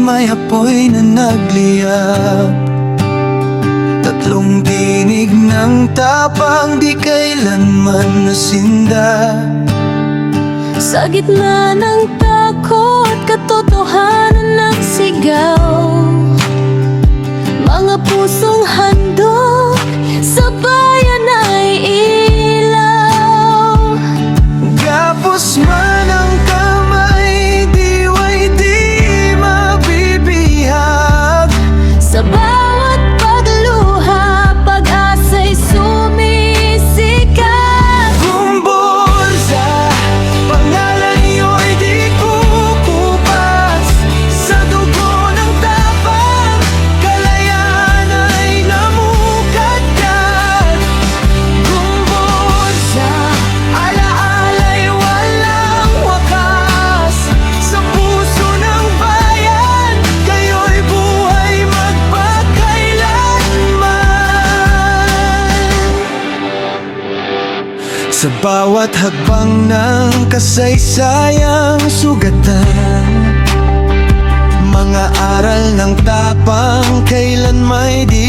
may apoy na nagliyab. Tatlong tinig ng tapang di kailanman nasinda. Sa gitna ng takot, katotohanan nagsigaw. Mga pusong handog sa bayan ay ilaw. Gapos man ang kamay, diway di mabibihag. Sa bawat pagluha, pag-asa'y sumisikat. Gumbursa, pangalan niyo'y di kukupas. Sa dugo ng tapang, kalayaan ay namukadkad. Gumbursa, alaala'y walang wakas. Sa puso ng bayan, kayo'y buhay magpakailanman. Sa bawat hakbang ng kasaysayang sugatan, mga aral ng tapang kailan may di